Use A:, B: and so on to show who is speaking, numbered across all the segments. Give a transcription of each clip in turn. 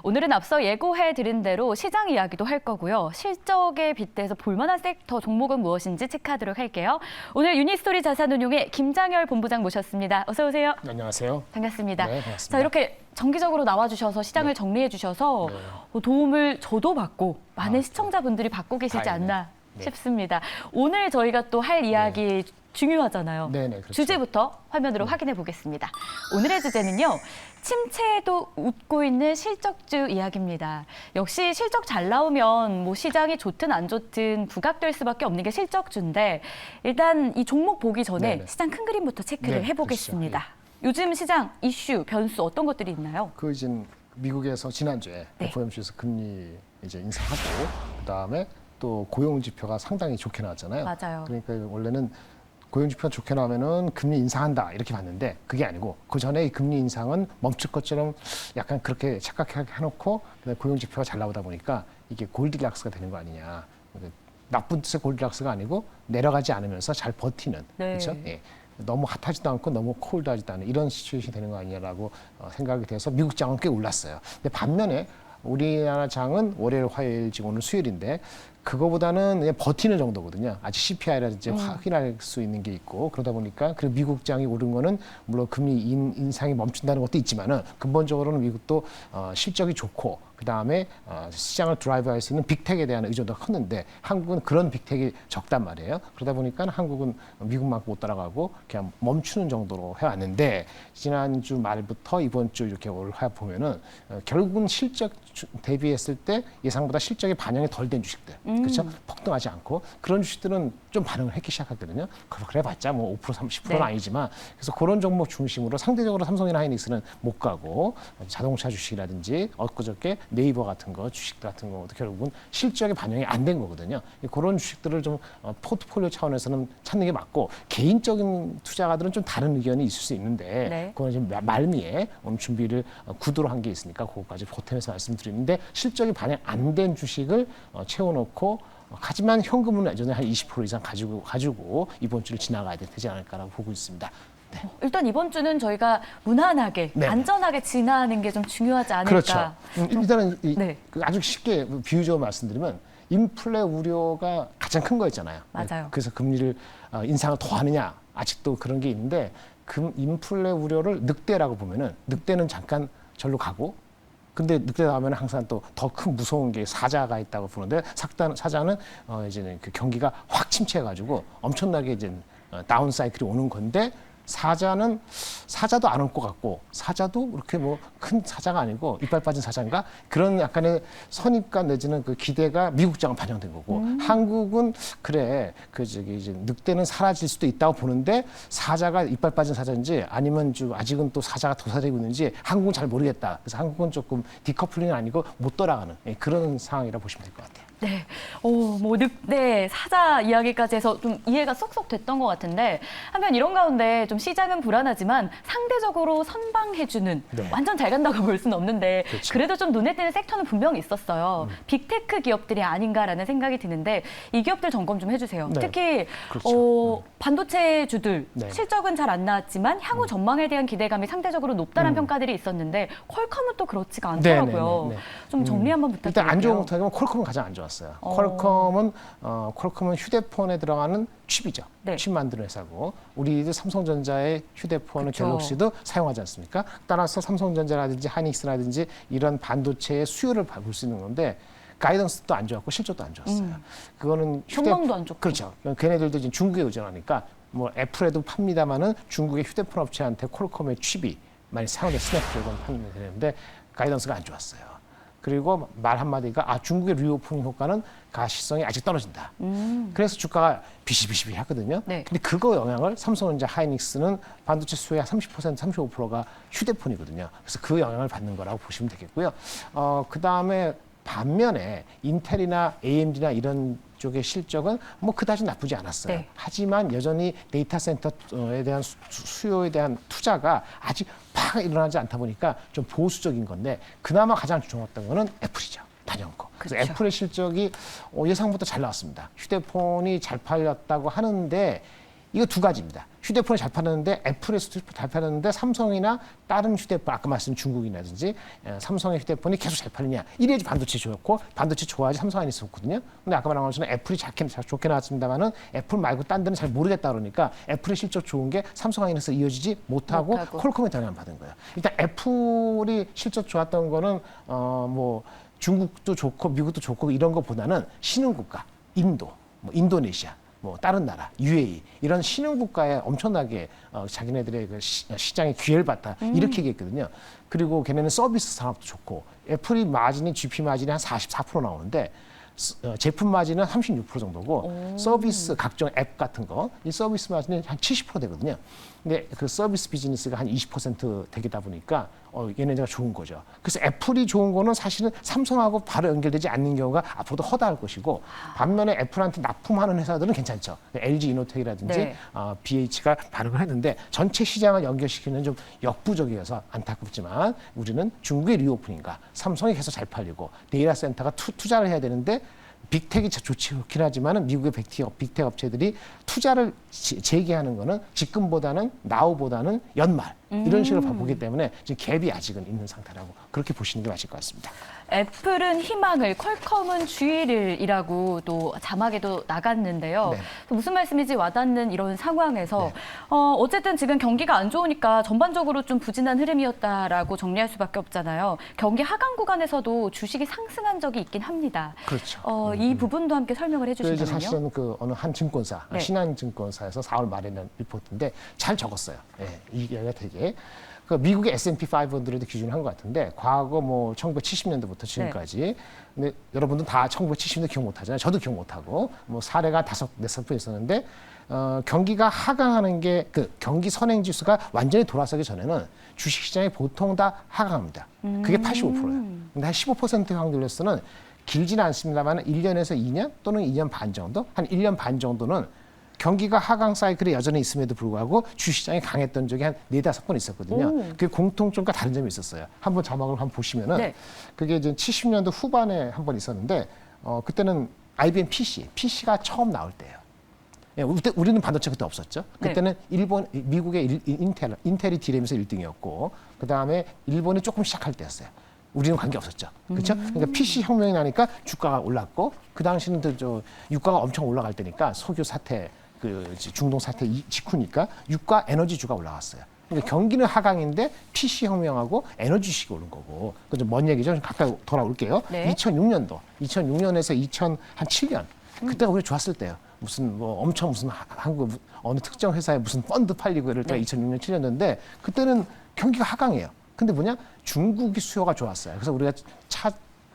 A: 오늘은 앞서 예고해드린 대로 시장 이야기도 할 거고요. 실적에 빗대서 볼만한 섹터 종목은 무엇인지 체크하도록 할게요. 오늘 유니스토리 자산운용의 김장열 본부장 모셨습니다. 어서 오세요.
B: 네, 안녕하세요.
A: 반갑습니다.
B: 네, 반갑습니다.
A: 자, 이렇게 정기적으로 나와주셔서 시장을 정리해 주셔서 도움을 저도 받고 많은 시청자분들이 받고 계시지 않나 싶습니다. 오늘 저희가 또 할 이야기 중요하잖아요.
B: 네네, 그렇죠.
A: 주제부터 화면으로 확인해 보겠습니다. 오늘의 주제는요. 침체에도 웃고 있는 실적주 이야기입니다. 역시 실적 잘 나오면 뭐 시장이 좋든 안 좋든 부각될 수밖에 없는 게 실적주인데 일단 이 종목 보기 전에
B: 네네.
A: 시장 큰 그림부터 체크를
B: 네,
A: 해보겠습니다.
B: 그렇죠.
A: 요즘 시장 이슈, 변수 어떤 것들이 있나요?
B: 그 이제 미국에서 지난주에
A: 네.
B: FOMC에서 금리 이제 인상하고 그다음에 또 고용 지표가 상당히 좋게 나왔잖아요.
A: 맞아요.
B: 그러니까 원래는 고용 지표가 좋게 나오면은 금리 인상한다 이렇게 봤는데 그게 아니고 그 전에 이 금리 인상은 멈출 것처럼 약간 그렇게 착각하게 해놓고 그다음에 고용 지표가 잘 나오다 보니까 이게 골디락스가 되는 거 아니냐. 나쁜 뜻의 골디락스가 아니고 내려가지 않으면서 잘 버티는
A: 네.
B: 그렇죠. 예. 너무 핫하지도 않고 너무 콜드하지도 않은 이런 시츄에이션이 되는 거 아니냐라고 생각이 돼서 미국 장은 꽤 올랐어요. 근데 반면에 우리나라 장은 월요일, 화요일, 지금 오늘 수요일인데 그거보다는 그냥 버티는 정도거든요. 아직 CPI라든지 확인할 수 있는 게 있고 그러다 보니까 그리고 미국 장이 오른 거는 물론 금리 인상이 멈춘다는 것도 있지만은 근본적으로는 미국도 실적이 좋고 그다음에 시장을 드라이브할 수 있는 빅텍에 대한 의존도가 컸는데 한국은 그런 빅텍이 적단 말이에요. 그러다 보니까 한국은 미국만큼 못 따라가고 그냥 멈추는 정도로 해왔는데 지난주 말부터 이번 주 이렇게 올해 보면은 결국은 실적 대비했을 때 예상보다 실적이 반영이 덜 된 주식들, 그렇죠? 폭등하지 않고 그런 주식들은 좀 반응을 했기 시작하거든요. 그래봤자 뭐 5% 30%는
A: 네.
B: 아니지만 그래서 그런 종목 중심으로 상대적으로 삼성이나 하이닉스는 못 가고 자동차 주식이라든지 엊그저께 네이버 같은 거 주식 같은 것도 결국은 실적에 반영이 안 된 거거든요. 그런 주식들을 좀 포트폴리오 차원에서는 찾는 게 맞고 개인적인 투자가들은 좀 다른 의견이 있을 수 있는데
A: 네.
B: 그건 지금 말미에 오늘 준비를 구도로 한 게 있으니까 그거까지 보탬해서 말씀드리는데 실적이 반영 안 된 주식을 채워놓고 하지만 현금은 예전에 한 20% 이상 가지고 이번 주를 지나가야 되지 않을까라고 보고 있습니다. 네.
A: 일단 이번 주는 저희가 무난하게,
B: 네.
A: 안전하게 지나는 게 좀 중요하지 않을까.
B: 그렇죠. 일단은
A: 네.
B: 아주 쉽게 비유적으로 말씀드리면 인플레 우려가 가장 큰 거였잖아요.
A: 맞아요.
B: 그래서 금리를 인상을 더 하느냐 아직도 그런 게 있는데 인플레 우려를 늑대라고 보면은 늑대는 잠깐 절로 가고 근데 늑대 나오면 항상 또 더 큰 무서운 게 사자가 있다고 보는데 사자는 이제 그 경기가 확 침체해가지고 엄청나게 이제 다운 사이클이 오는 건데 사자도 안 올 것 같고 사자도 그렇게 뭐 큰 사자가 아니고 이빨 빠진 사자인가 그런 약간의 선입관 내지는 그 기대가 미국장은 반영된 거고 한국은 그래 이제 늑대는 사라질 수도 있다고 보는데 사자가 이빨 빠진 사자인지 아니면 아직은 또 사자가 도사되고 있는지 한국은 잘 모르겠다. 그래서 한국은 조금 디커플링은 아니고 못 돌아가는 그런 상황이라 보시면 될 것 같아요.
A: 네, 뭐 늑대, 사자 이야기까지 해서 좀 이해가 쏙쏙 됐던 것 같은데 한편 이런 가운데 좀 시장은 불안하지만 상대적으로 선방해주는
B: 네.
A: 완전 잘 간다고 볼 수는 없는데
B: 그렇죠.
A: 그래도 좀 눈에 띄는 섹터는 분명히 있었어요. 빅테크 기업들이 아닌가라는 생각이 드는데 이 기업들 점검 좀 해주세요.
B: 네.
A: 특히
B: 그렇죠.
A: 반도체주들
B: 네.
A: 실적은 잘 안 나왔지만 향후 전망에 대한 기대감이 상대적으로 높다는 평가들이 있었는데 퀄컴은 또 그렇지가 않더라고요.
B: 네.
A: 좀 정리 한번 부탁드릴게요.
B: 일단 안 좋은 것부터 하면 퀄컴은 가장 안 좋았어요. 퀄컴은 휴대폰에 들어가는 칩이죠.
A: 네.
B: 칩 만드는 회사고 우리도 삼성전자의 휴대폰은
A: 그쵸.
B: 갤럭시도 사용하지 않습니까? 따라서 삼성전자라든지 하이닉스라든지 이런 반도체의 수요를 볼 수 있는 건데 가이던스도 안 좋았고 실적도 안 좋았어요. 그거는
A: 전망도 안 좋고.
B: 그렇죠. 걔네들도 이제 중국에 의존하니까 뭐 애플에도 팝니다만은 중국의 휴대폰 업체한테 퀄컴의 칩이 많이 사용돼 스냅드래곤 판매되는데 가이던스가 안 좋았어요. 그리고 말 한마디가 중국의 리오프닝 효과는 가시성이 아직 떨어진다. 그래서 주가가 비실비실 하거든요.
A: 네.
B: 근데 그거 영향을 삼성전자 하이닉스는 반도체 수요의 30%, 35%가 휴대폰이거든요. 그래서 그 영향을 받는 거라고 보시면 되겠고요. 그다음에 반면에 인텔이나 AMD나 이런 쪽의 실적은 뭐 그다지 나쁘지 않았어요.
A: 네.
B: 하지만 여전히 데이터 센터에 대한 수요에 대한 투자가 아직 팍 일어나지 않다 보니까 좀 보수적인 건데 그나마 가장 좋았던 거는 애플이죠. 단연코. 그래서
A: 그렇죠.
B: 애플의 실적이 예상보다 잘 나왔습니다. 휴대폰이 잘 팔렸다고 하는데 이거 두 가지입니다. 휴대폰을 잘 팔았는데 애플에서도 잘 팔았는데 삼성이나 다른 휴대폰 아까 말씀 중국이라든지 삼성의 휴대폰이 계속 잘 팔리냐. 이래야지 반도체 좋고 반도체 좋아야지 삼성 안에서 좋거든요. 근데 아까 말한 것처럼 애플이 좋게 나왔습니다만은 애플 말고 딴 데는 잘 모르겠다 그러니까 애플의 실적 좋은 게 삼성 안에서 이어지지 못하고 퀄컴에 영향 받은 거예요. 일단 애플이 실적 좋았던 거는 뭐 중국도 좋고 미국도 좋고 이런 것보다는 신흥국가 인도, 뭐 인도네시아 뭐 다른 나라, UAE 이런 신흥 국가에 엄청나게 자기네들의 그 시장에 기회를 봤다 이렇게 얘기했거든요. 그리고 걔네는 서비스 산업도 좋고 애플이 마진이 GP 마진이 한 44% 나오는데 제품 마진은 36% 정도고 서비스 각종 앱 같은 거 이 서비스 마진이 한 70% 되거든요. 근데 그 서비스 비즈니스가 한 20% 되다 보니까 얘네가 좋은 거죠. 그래서 애플이 좋은 거는 사실은 삼성하고 바로 연결되지 않는 경우가 앞으로도 허다할 것이고 반면에 애플한테 납품하는 회사들은 괜찮죠. LG 이노텍이라든지
A: 네.
B: BH가 반응을 했는데 전체 시장을 연결시키는 좀 역부족이어서 안타깝지만 우리는 중국의 리오프닝과 삼성이 계속 잘 팔리고 데이터 센터가 투자를 해야 되는데 빅텍이 좋긴 하지만 미국의 빅텍 업체들이 투자를 재개하는 거는 지금보다는 나우보다는 연말 이런 식으로 보기 때문에 지금 갭이 아직은 있는 상태라고 그렇게 보시는 게 맞을 것 같습니다.
A: 애플은 희망을, 퀄컴은 주의를이라고 또 자막에도 나갔는데요.
B: 네.
A: 무슨 말씀인지 와닿는 이런 상황에서
B: 네.
A: 어쨌든 지금 경기가 안 좋으니까 전반적으로 좀 부진한 흐름이었다라고 정리할 수밖에 없잖아요. 경기 하강 구간에서도 주식이 상승한 적이 있긴 합니다.
B: 그렇죠.
A: 이 부분도 함께 설명을 해주시면요.
B: 사실은 그 어느 한 증권사,
A: 네.
B: 신한증권사에서 4월 말에 낸 리포트인데 잘 적었어요. 예, 이게 되게. 그 미국의 S&P 500을 기준으로 한 것 같은데 과거 뭐 1970년도부터 지금까지
A: 네.
B: 근데 여러분들 다 1970년도 기억 못하잖아요. 저도 기억 못하고 뭐 사례가 5-6번 있었는데 경기가 하강하는 게 그 경기 선행 지수가 완전히 돌아서기 전에는 주식시장이 보통 다 하강합니다. 그게 85%예요. 근데 한 15%의 확률로서는 길지는 않습니다만 1년에서 2년 또는 2년 반 정도, 한 1년 반 정도는 경기가 하강 사이클에 여전히 있음에도 불구하고 주시장이 강했던 적이 한 4-5번 있었거든요. 그게 공통점과 다른 점이 있었어요. 한번 자막을 한번 보시면은
A: 네.
B: 그게 이제 70년도 후반에 한 번 있었는데 그때는 IBM PC가 처음 나올 때예요. 예, 우리는 반도체 그때 없었죠. 그때는 미국의 인텔이 D램에서 1등이었고 그다음에 일본이 조금 시작할 때였어요. 우리는 관계 없었죠. 그렇죠? 그러니까 PC 혁명이 나니까 주가가 올랐고 그 당시는 유가가 엄청 올라갈 때니까 석유 사태 그 중동 사태 직후니까 유가 에너지 주가 올라갔어요. 그러니까 경기는 하강인데 PC 혁명하고 에너지 주식이 오른 거고. 그건 좀 먼 얘기죠. 좀 가까이 돌아올게요.
A: 네.
B: 2006년에서 2007년 그때가 우리 좋았을 때요. 무슨 뭐 엄청 무슨 한국 어느 특정 회사에 무슨 펀드 팔리고 이럴 때가 2006년 7년도인데 그때는 경기가 하강해요. 근데 뭐냐? 중국이 수요가 좋았어요. 그래서 우리가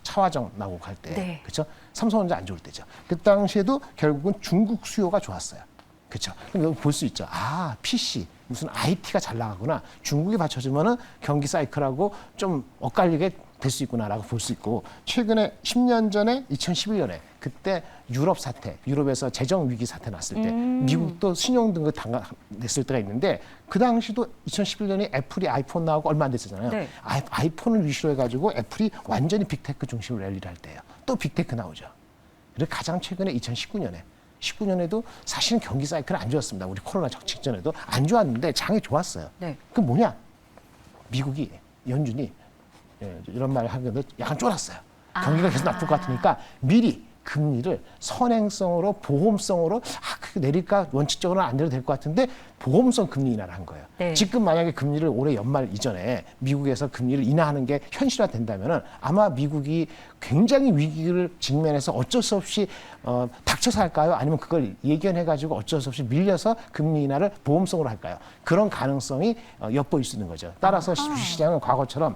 B: 차화정 나고 갈 때,
A: 네.
B: 그렇죠? 삼성전자 안 좋을 때죠. 그 당시에도 결국은 중국 수요가 좋았어요. 그렇죠? 그럼 볼 수 있죠. 아, PC 무슨 IT가 잘 나가구나. 중국이 받쳐주면은 경기 사이클하고 좀 엇갈리게 될 수 있구나라고 볼 수 있고 최근에 10년 전에 2011년에 그때 유럽에서 재정 위기 사태 났을 때 미국도 신용 등급 냈을 때가 있는데 그 당시도 2011년에 애플이 아이폰 나오고 얼마 안 됐었잖아요.
A: 네.
B: 아이폰을 위시로 해가지고 애플이 완전히 빅테크 중심으로 랠리를 할 때예요. 또 빅테크 나오죠. 그리고 가장 최근에 19년에도 사실은 경기 사이클은 안 좋았습니다. 우리 코로나 직전에도 안 좋았는데 장이 좋았어요.
A: 네.
B: 그 뭐냐? 미국이 연준이 이런 말을 하는데 약간 쫄았어요. 경기가 계속 나쁠 것 같으니까 미리 금리를 선행성으로 보험성으로 그렇게 내릴까 원칙적으로는 안 내려도 될 것 같은데 보험성 금리 인하를 한 거예요.
A: 네.
B: 지금 만약에 금리를 올해 연말 이전에 미국에서 금리를 인하하는 게 현실화된다면은 아마 미국이 굉장히 위기를 직면해서 어쩔 수 없이 닥쳐서 할까요? 아니면 그걸 예견해가지고 어쩔 수 없이 밀려서 금리 인하를 보험성으로 할까요? 그런 가능성이 엿보일 수 있는 거죠. 따라서 주식시장은 과거처럼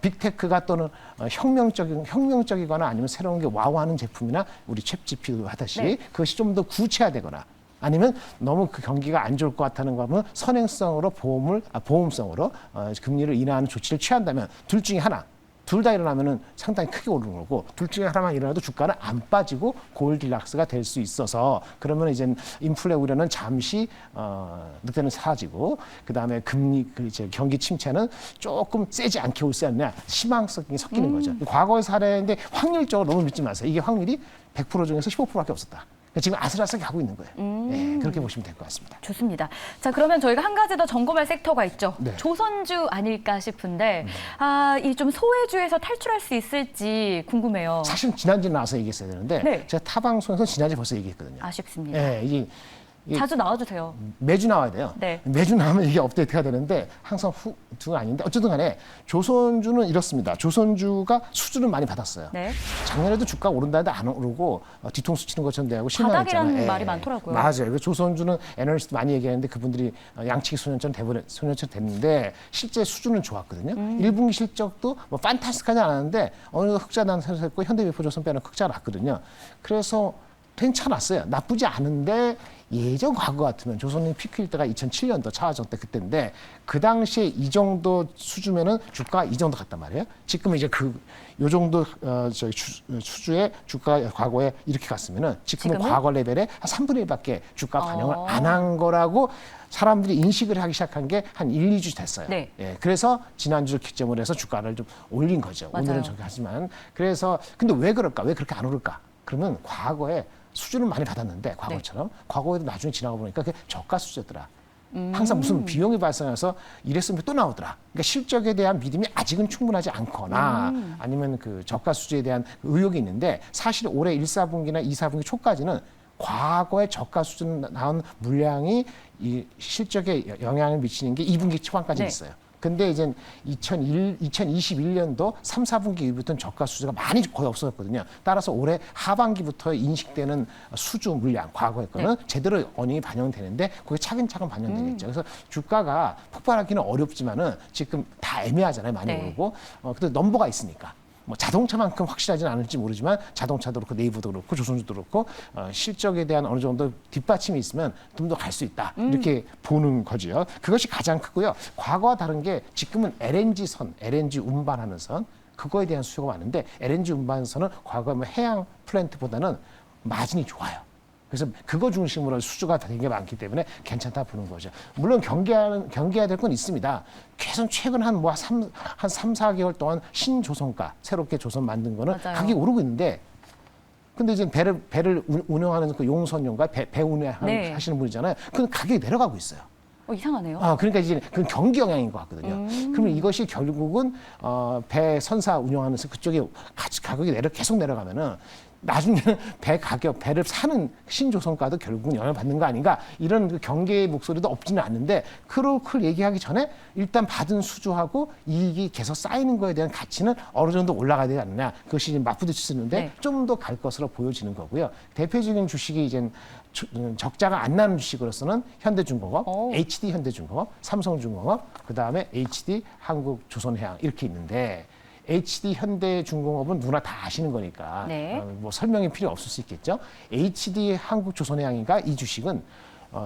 B: 빅테크가 또는 혁명적이거나 아니면 새로운 게 와우하는 제품이나 우리 챗GPT도 하듯이
A: 네.
B: 그것이 좀 더 구체화되거나 아니면 너무 그 경기가 안 좋을 것 같다는 거 하면 선행성으로 보험성으로 금리를 인하하는 조치를 취한다면 둘 중에 하나. 둘 다 일어나면은 상당히 크게 오르는 거고 둘 중에 하나만 일어나도 주가는 안 빠지고 골디락스가 될 수 있어서 그러면 이제 인플레 우려는 잠시 늑대는 사라지고 그다음에 이제 경기 침체는 조금 세지 않게 올 수 있느냐 희망성이 섞이는 거죠. 과거의 사례인데 확률적으로 너무 믿지 마세요. 이게 확률이 100% 중에서 15%밖에 없었다. 그러니까 지금 아슬아슬하게 가고 있는 거예요. 예, 그렇게 보시면 될 것 같습니다.
A: 좋습니다. 자, 그러면 저희가 한 가지 더 점검할 섹터가 있죠.
B: 네.
A: 조선주 아닐까 싶은데 이 좀 소외주에서 탈출할 수 있을지 궁금해요.
B: 사실 지난주에 나와서 얘기했어야 되는데
A: 네.
B: 제가 타 방송에서 지난주에 벌써 얘기했거든요.
A: 아쉽습니다.
B: 예, 이게
A: 자주 나와주세요.
B: 매주 나와야 돼요.
A: 네.
B: 매주 나오면 이게 업데이트가 되는데 항상 후가 아닌데 어쨌든 간에 조선주는 이렇습니다. 조선주가 수주는 많이 받았어요.
A: 네.
B: 작년에도 주가 오른다는데 안 오르고 뒤통수 치는 것처럼 돼하고
A: 바닥이라는
B: 실망했잖아요.
A: 말이 많더라고요.
B: 맞아요. 그래서 조선주는 애널리스트 많이 얘기하는데 그분들이 양치기 소년처럼 됐는데 실제 수주는 좋았거든요. 1분기 실적도 뭐 판타스틱하지 않았는데 어느 정도 흑자 난세했고 현대미포조선 빼는 흑자 났거든요. 그래서 괜찮았어요. 나쁘지 않은데 예전 과거 같으면 조선이 피크일 때가 2007년도 차화정 때 그때인데 그 당시에 이 정도 수주면은 주가 이 정도 갔단 말이에요. 지금 이제 요 정도 수주의 주가 과거에 이렇게 갔으면은 지금은 과거 레벨에 한 3분의 1밖에 주가 반영을 안 한 거라고 사람들이 인식을 하기 시작한 게 한 1, 2주 됐어요.
A: 네.
B: 예, 그래서 지난주를 기점으로 해서 주가를 좀 올린 거죠.
A: 맞아요.
B: 오늘은 저기 하지만 그래서 근데 왜 그럴까? 왜 그렇게 안 오를까? 그러면 과거에 수주는 많이 받았는데 과거처럼 과거에도 나중에 지나가 보니까 그게 저가 수주였더라. 항상 무슨 비용이 발생해서 이랬으면 또 나오더라. 그러니까 실적에 대한 믿음이 아직은 충분하지 않거나 아니면 그 저가 수주에 대한 의욕이 있는데 사실 올해 1, 4분기나 2, 4분기 초까지는 과거의 저가 수준 나온 물량이 이 실적에 영향을 미치는 게 2분기 초반까지
A: 네.
B: 있어요. 근데 이제 2021년도 3, 4분기 이후부터는 저가 수주가 많이 거의 없어졌거든요. 따라서 올해 하반기부터 인식되는 수주 물량, 과거의 거는 제대로 어닝이 반영되는데 그게 차근차근 반영되겠죠. 그래서 주가가 폭발하기는 어렵지만은 지금 다 애매하잖아요. 많이 오르고. 근데 넘버가 있으니까. 뭐 자동차만큼 확실하지는 않을지 모르지만 자동차도 그렇고 네이버도 그렇고 조선주도 그렇고 실적에 대한 어느 정도 뒷받침이 있으면 좀 더 갈 수 있다 이렇게 보는 거죠. 그것이 가장 크고요. 과거와 다른 게 지금은 LNG 선, LNG 운반하는 선 그거에 대한 수요가 많은데 LNG 운반선은 과거 뭐 해양 플랜트보다는 마진이 좋아요. 그래서 그거 중심으로 수주가 되게 많기 때문에 괜찮다 보는 거죠. 물론 경계해야 될 건 있습니다. 계속 최근 한 3, 4개월 동안 신조선가 새롭게 조선 만든 거는
A: 맞아요.
B: 가격이 오르고 있는데 근데 이제 배를 운영하는 그 용선용가 배 운행하시는 분이잖아요. 그건 가격이 내려가고 있어요.
A: 이상하네요.
B: 그러니까 이제 그건 경기 영향인 것 같거든요. 그러면 이것이 결국은 배 선사 운영하면서 그쪽에 가격이 계속 내려가면은 나중에는 배를 사는 신조선가도 결국은 영향을 받는 거 아닌가 이런 그 경계의 목소리도 없지는 않는데 그걸 얘기하기 전에 일단 받은 수주하고 이익이 계속 쌓이는 거에 대한 가치는 어느 정도 올라가야 되지 않느냐 그것이 이제 맞부딪히는데 좀 더 갈 것으로 보여지는 거고요. 대표적인 주식이 이제 적자가 안 나는 주식으로서는 현대중공업, HD 현대중공업, 삼성중공업, 그 다음에 HD 한국조선해양 이렇게 있는데 HD 현대중공업은 누구나 다 아시는 거니까 뭐 설명이 필요 없을 수 있겠죠. HD 한국조선해양인가 이 주식은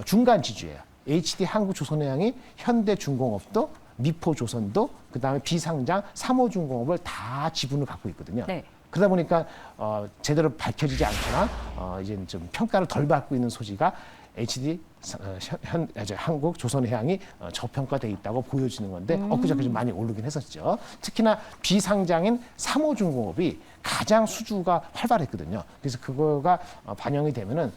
B: 중간 지주예요. HD 한국조선해양이 현대중공업도 미포조선도 그다음에 비상장 삼호중공업을 다 지분을 갖고 있거든요. 그러다 보니까 제대로 밝혀지지 않거나 이제 좀 평가를 덜 받고 있는 소지가 HD 한국 조선해양이 저평가돼 있다고 보여지는 건데 엊그저께 좀 많이 오르긴 했었죠. 특히나 비상장인 삼호중공업이 가장 수주가 활발했거든요. 그래서 그거가 반영이 되면은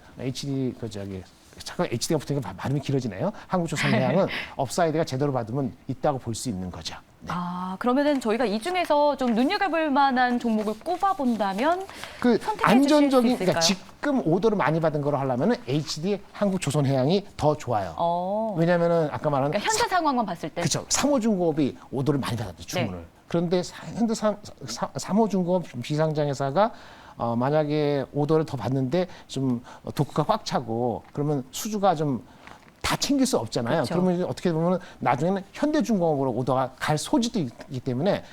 B: 잠깐 HD가 붙으니까 발음이 길어지네요. 한국조선해양은 업사이드가 제대로 받으면 있다고 볼 수 있는 거죠. 네.
A: 그러면은 저희가 이 중에서 좀 눈여겨볼 만한 종목을 꼽아본다면
B: 그
A: 선택해 주실 수 있을까요?
B: 그러니까 지금 오더를 많이 받은 거로 하려면은 HD 한국조선해양이 더 좋아요. 왜냐면은 아까 말한
A: 그러니까 현재 상황만 봤을 때.
B: 그렇죠. 삼호중공업이 오더를 많이 받았죠, 주문을. 그런데 현대 삼호중공업 비상장회사가 만약에 오더를 더 받는데 좀 도크가 꽉 차고 그러면 수주가 좀 다 챙길 수 없잖아요. 그러면 이제 어떻게 보면 나중에는 현대중공업으로 오더가 갈 소지도 있기 때문에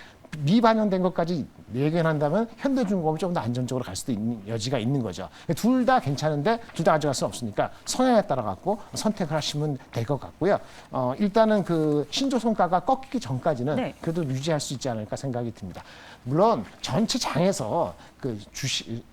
B: 미반영된 것까지 예견한다면 현대중공업이 좀 더 안정적으로 갈 수도 있는 여지가 있는 거죠. 둘 다 괜찮은데 둘 다 가져갈 수는 없으니까 성향에 따라 갖고 선택을 하시면 될 것 같고요. 일단은 그 신조선가가 꺾이기 전까지는 그래도 유지할 수 있지 않을까 생각이 듭니다. 물론 전체 장에서 그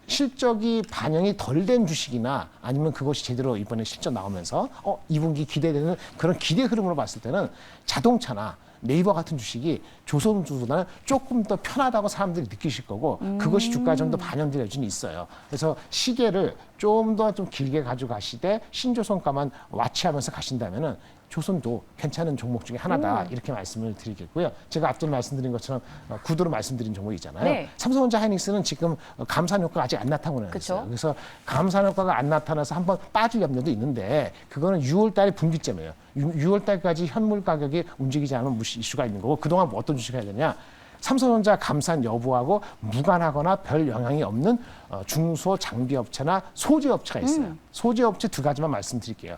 B: 실적이 반영이 덜 된 주식이나 아니면 그것이 제대로 이번에 실적 나오면서 2분기 기대되는 그런 기대 흐름으로 봤을 때는 자동차나 네이버 같은 주식이 조선주보다는 조금 더 편하다고 사람들이 느끼실 거고 그것이 주가에 좀 더 반영될 여지는 있어요. 그래서 시계를 좀 더 좀 길게 가져가시되 신조선가만 와치하면서 가신다면은 조선도 괜찮은 종목 중에 하나다 이렇게 말씀을 드리겠고요. 제가 앞전 말씀드린 것처럼 구도로 말씀드린 종목이잖아요.
A: 네.
B: 삼성전자 하이닉스는 지금 감산 효과가 아직 안 나타나고
A: 그쵸?
B: 있어요. 그래서 감산 효과가 안 나타나서 한번 빠질 염려도 있는데 그거는 6월달에 분기점이에요. 6월달까지 현물 가격이 움직이지 않으면 이슈가 있는 거고 그동안 뭐 어떤 주식을 해야 되냐? 삼성전자 감산 여부하고 무관하거나 별 영향이 없는 중소 장비업체나 소재업체가 있어요. 소재업체 두 가지만 말씀드릴게요.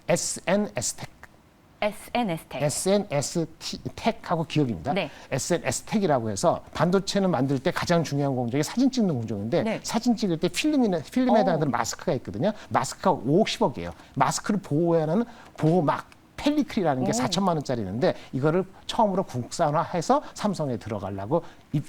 B: SNS텍.
A: SNS텍.
B: SNS텍하고 기업입니다.
A: 네.
B: SNS텍이라고 해서 반도체는 만들 때 가장 중요한 공정이 사진 찍는 공정인데
A: 네.
B: 사진 찍을 때 필름에다 하는 마스크가 있거든요. 마스크가 50억이에요. 마스크를 보호해야 하는 보호막. 펠리클이라는 게 4천만 원짜리 있는데 이거를 처음으로 국산화해서 삼성에 들어가려고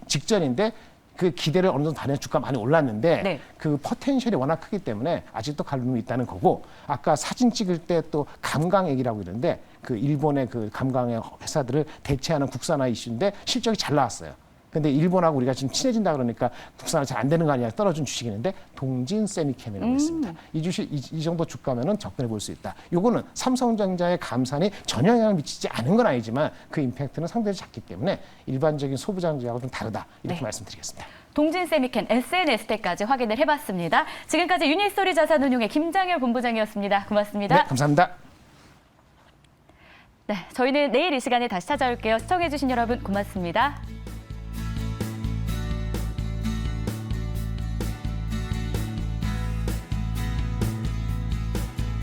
B: 직전인데 그 기대를 어느 정도 다녀 주가 많이 올랐는데
A: 네.
B: 그 포텐셜이 워낙 크기 때문에 아직도 갈림이 있다는 거고 아까 사진 찍을 때 또 감광액이라고 이러는데 그 일본의 그 감광액 회사들을 대체하는 국산화 이슈인데 실적이 잘 나왔어요. 근데 일본하고 우리가 지금 친해진다 그러니까 국산화 잘 안 되는 거 아니냐 떨어진 주식이는데 동진 세미캠이라고 있습니다. 이 주식 이 정도 주가면은 접근해 볼 수 있다. 요거는 삼성전자의 감산이 전혀 영향을 미치지 않은 건 아니지만 그 임팩트는 상당히 작기 때문에 일반적인 소부장주하고 좀 다르다 이렇게
A: 네.
B: 말씀드리겠습니다.
A: 동진세미캔, SNS텍까지 확인을 해봤습니다. 지금까지 유니스토리 자산운용의 김장열 본부장이었습니다. 고맙습니다.
B: 네, 감사합니다.
A: 네, 저희는 내일 이 시간에 다시 찾아올게요. 시청해주신 여러분 고맙습니다.